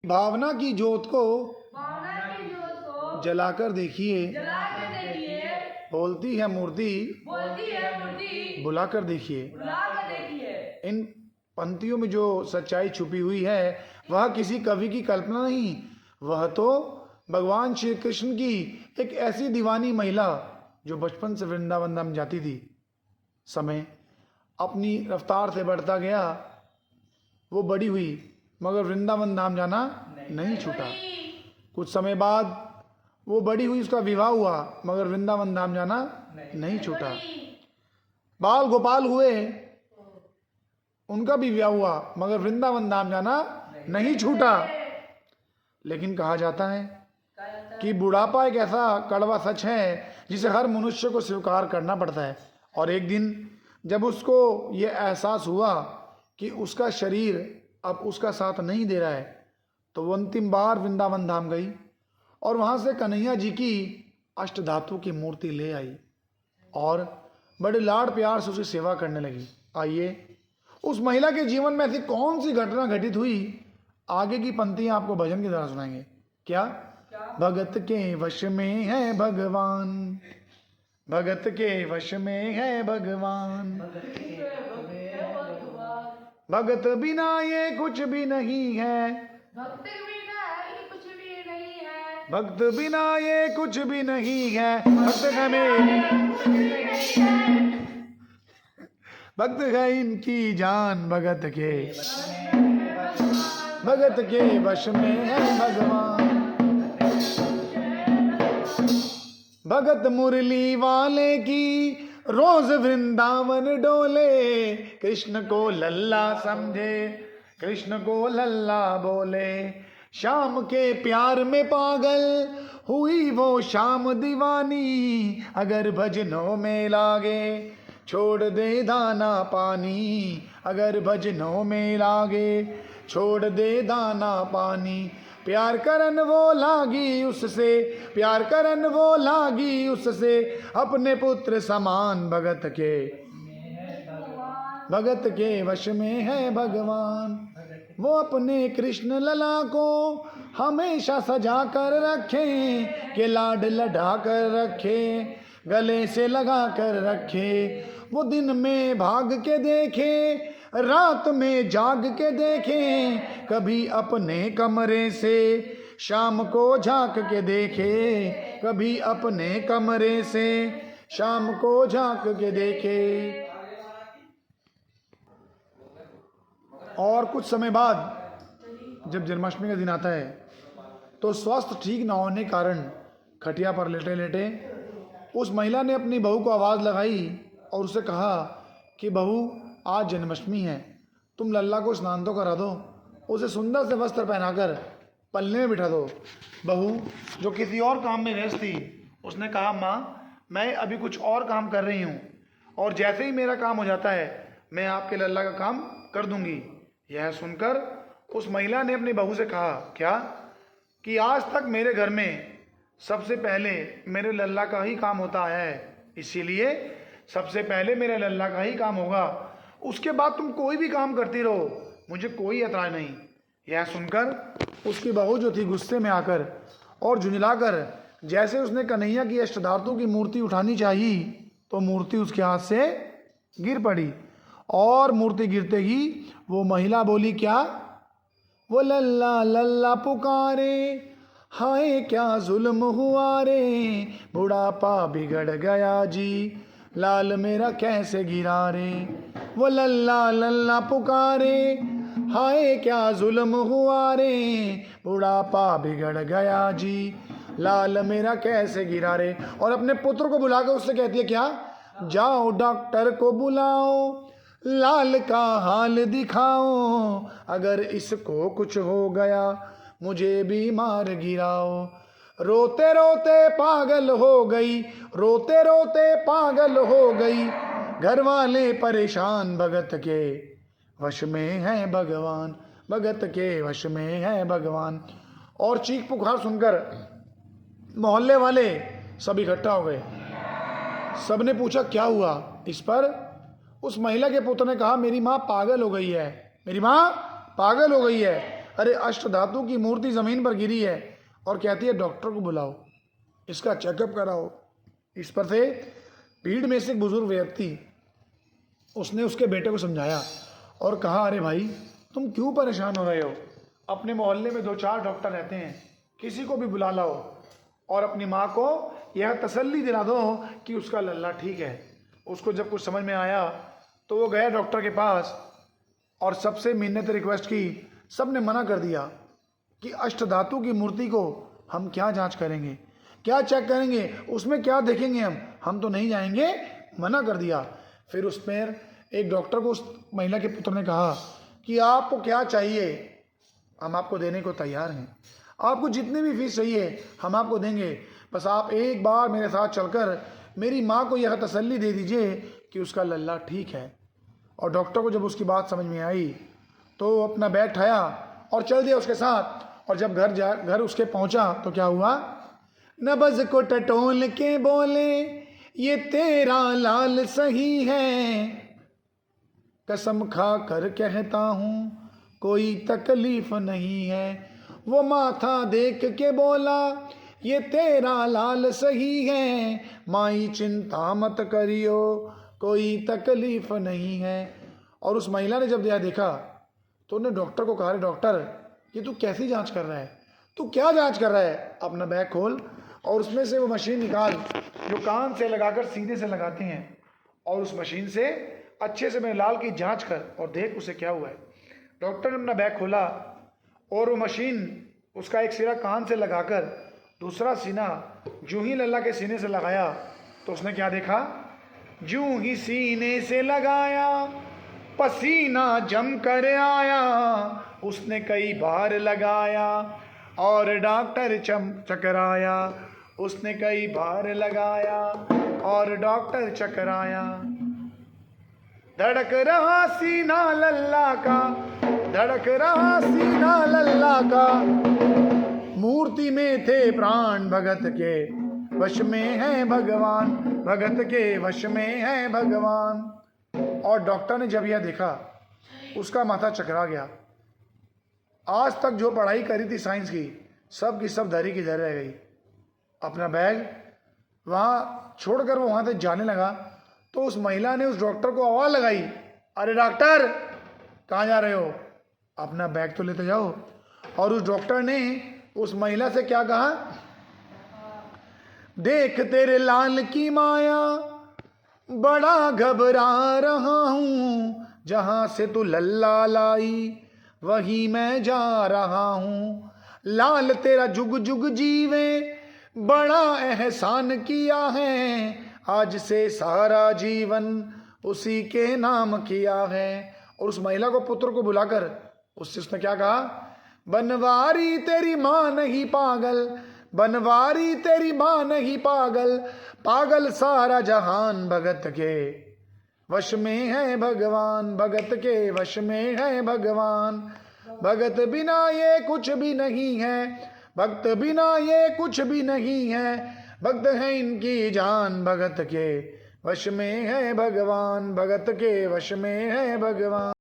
भावना की ज्योत को जलाकर देखिए, बोलती है मूर्ति बुलाकर देखिए। इन पंक्तियों में जो सच्चाई छुपी हुई है वह किसी कवि की कल्पना नहीं, वह तो भगवान श्री कृष्ण की एक ऐसी दीवानी महिला जो बचपन से वृंदावन धाम जाती थी। समय अपनी रफ्तार से बढ़ता गया, वो बड़ी हुई मगर वृंदावन धाम जाना नहीं छूटा। कुछ समय बाद वो बड़ी हुई, उसका विवाह हुआ मगर वृंदावन धाम जाना नहीं छूटा। बाल गोपाल हुए, उनका भी विवाह हुआ मगर वृंदावन धाम जाना नहीं छूटा। लेकिन कहा जाता है कि बुढ़ापा एक ऐसा कड़वा सच है जिसे हर मनुष्य को स्वीकार करना पड़ता है। और एक दिन जब उसको ये एहसास हुआ कि उसका शरीर अब उसका साथ नहीं दे रहा है, तो वो अंतिम बार वृंदावन धाम गई और वहाँ से कन्हैया जी की अष्टधातु की मूर्ति ले आई और बड़े लाड़ प्यार से उसकी सेवा करने लगी। आइए उस महिला के जीवन में ऐसी कौन सी घटना घटित हुई, आगे की पंक्तियां आपको भजन की तरह सुनाएंगे। क्या? भगत के वश में है भगवान, भगत के वश में है भगवान, भगत बिना ये कुछ भी नहीं है, भक्त बिना ये कुछ भी नहीं है, भक्त है इनकी जान, भगत के वश में है भगवान। भगत मुरली वाले की रोज वृंदावन डोले, कृष्ण को लल्ला समझे, कृष्ण को लल्ला बोले। शाम के प्यार में पागल हुई वो शाम दीवानी, अगर भजनों में लागे छोड़ दे दाना पानी, अगर भजनों में लागे छोड़ दे दाना पानी। प्यार करन वो लागी उससे, प्यार करन वो लागी उससे, अपने पुत्र समान, भगत के वश में है भगवान। वो अपने कृष्ण लला को हमेशा सजा कर रखे, के लाड लड़ा कर रखे, गले से लगा कर रखे। वो दिन में भाग के देखे, रात में जाग के देखे, कभी अपने कमरे से शाम को झांक के देखे, कभी अपने कमरे से शाम को झांक के देखे। और कुछ समय बाद जब जन्माष्टमी का दिन आता है तो स्वास्थ्य ठीक न होने कारण खटिया पर लेटे लेटे उस महिला ने अपनी बहू को आवाज़ लगाई और उसे कहा कि बहू, आज जन्माष्टमी है, तुम लल्ला को स्नान तो करा दो, उसे सुंदर से वस्त्र पहनाकर पल्ले में बिठा दो। बहू जो किसी और काम में व्यस्त थी, उसने कहा, माँ मैं अभी कुछ और काम कर रही हूँ और जैसे ही मेरा काम हो जाता है मैं आपके लल्ला का काम कर दूंगी। यह सुनकर उस महिला ने अपनी बहू से कहा, क्या? कि आज तक मेरे घर में सबसे पहले मेरे लल्ला का ही काम होता है, इसीलिए सबसे पहले मेरे लल्ला का ही काम होगा, उसके बाद तुम कोई भी काम करती रहो, मुझे कोई एतराज नहीं। यह सुनकर उसकी बहू जो थी गुस्से में आकर और झुंझलाकर जैसे उसने कन्हैया की अष्टधातु की मूर्ति उठानी चाहिए तो मूर्ति उसके हाथ से गिर पड़ी और मूर्ति गिरते ही वो महिला बोली, क्या? वो लल्ला लल्ला पुकारे, हाय क्या जुल्म हुआ रे, बुढ़ापा बिगड़ गया जी, लाल मेरा कैसे गिरा रे। वो लल्ला लल्ला पुकारे, हाय क्या जुल्म हुआ रे, बुढ़ापा बिगड़ गया जी, लाल मेरा कैसे गिरा रे। और अपने पुत्र को बुलाकर उससे कहती है, क्या? जाओ डॉक्टर को बुलाओ, लाल का हाल दिखाओ, अगर इसको कुछ हो गया मुझे भी मार गिराओ। रोते रोते पागल हो गई, रोते रोते पागल हो गई, घर वाले परेशान, भगत के वश में है भगवान, भगत के वश में है भगवान। और चीख पुकार सुनकर मोहल्ले वाले सब इकट्ठा हो गए। सबने पूछा, क्या हुआ? इस पर उस महिला के पुत्र ने कहा, मेरी माँ पागल हो गई है, मेरी माँ पागल हो गई है, अरे अष्ट धातु की मूर्ति ज़मीन पर गिरी है और कहती है डॉक्टर को बुलाओ, इसका चेकअप कराओ। इस पर से भीड़ में से एक बुजुर्ग व्यक्ति, उसने उसके बेटे को समझाया और कहा, अरे भाई तुम क्यों परेशान हो रहे हो, अपने मोहल्ले में 2-4 डॉक्टर रहते हैं, किसी को भी बुला लाओ और अपनी माँ को यह तसल्ली दिला दो कि उसका लल्ला ठीक है। उसको जब कुछ समझ में आया तो वो गया डॉक्टर के पास और सबसे मिन्नत रिक्वेस्ट की। सब ने मना कर दिया कि अष्ट धातु की मूर्ति को हम क्या जांच करेंगे, क्या चेक करेंगे, उसमें क्या देखेंगे, हम तो नहीं जाएंगे, मना कर दिया। फिर उसमें एक डॉक्टर को उस महिला के पुत्र ने कहा कि आपको क्या चाहिए, हम आपको देने को तैयार हैं, आपको जितनी भी फीस चाहिए हम आपको देंगे, बस आप एक बार मेरे साथ चलकर मेरी माँ को यह तसल्ली दे दीजिए कि उसका लल्ला ठीक है। और डॉक्टर को जब उसकी बात समझ में आई तो वो अपना बैग उठाया और चल दिया उसके साथ। और जब घर उसके पहुंचा तो क्या हुआ, नब्ज को टटोल के बोले ये तेरा लाल सही है, कसम खा कर कहता हूँ कोई तकलीफ नहीं है। वो माथा देख के बोला ये तेरा लाल सही है, माई चिंता मत करियो कोई तकलीफ नहीं है। और उस महिला ने जब यह देखा तो उन्होंने डॉक्टर को कहा, डॉक्टर ये तू कैसी जांच कर रहा है, तू क्या जांच कर रहा है, अपना बैग खोल और उसमें से वो मशीन निकाल जो कान से लगाकर सीने से लगाते हैं, और उस मशीन से अच्छे से मेरे लाल की जांच कर और देख उसे क्या हुआ है। डॉक्टर ने अपना बैग खोला और वो मशीन उसका एक सिरा कान से लगाकर दूसरा सीना जूं ही लल्ला के सीने से लगाया तो उसने क्या देखा, जूं ही सीने से लगाया पसीना जम कर आया, उसने कई बार लगाया और डॉक्टर चकराया, उसने कई बार लगाया और डॉक्टर चकराया। धड़क रहा सीना लल्ला का, धड़क रहा सीना लल्ला का, मूर्ति में थे प्राण भगत के वश में है भगवान, भगत के वश में है भगवान। और डॉक्टर ने जब यह देखा उसका माथा चकरा गया। आज तक जो पढ़ाई करी थी साइंस की सब धरी की धर रह गई। अपना बैग वहाँ छोड़कर वो वहाँ से जाने लगा तो उस महिला ने उस डॉक्टर को आवाज़ लगाई, अरे डॉक्टर कहाँ जा रहे हो, अपना बैग तो लेते जाओ। और उस डॉक्टर ने उस महिला से क्या कहा, देख तेरे लाल की माया बड़ा घबरा रहा हूँ, जहाँ से तू लल्ला लाई वही मैं जा रहा हूँ। लाल तेरा जुग जुग जीवे बड़ा एहसान किया है, आज से सारा जीवन उसी के नाम किया है। और उस महिला को पुत्र को बुलाकर उससे उसने क्या कहा, बनवारी तेरी माँ नहीं पागल, बनवारी तेरी माँ नहीं पागल, पागल सारा जहान भगत के वश में है भगवान, भगत के वश में है भगवान। भगत बिना ये कुछ भी नहीं है, भक्त बिना ये कुछ भी नहीं है, भक्त है इनकी जान, भगत के वश में है भगवान, भगत के वश में है भगवान।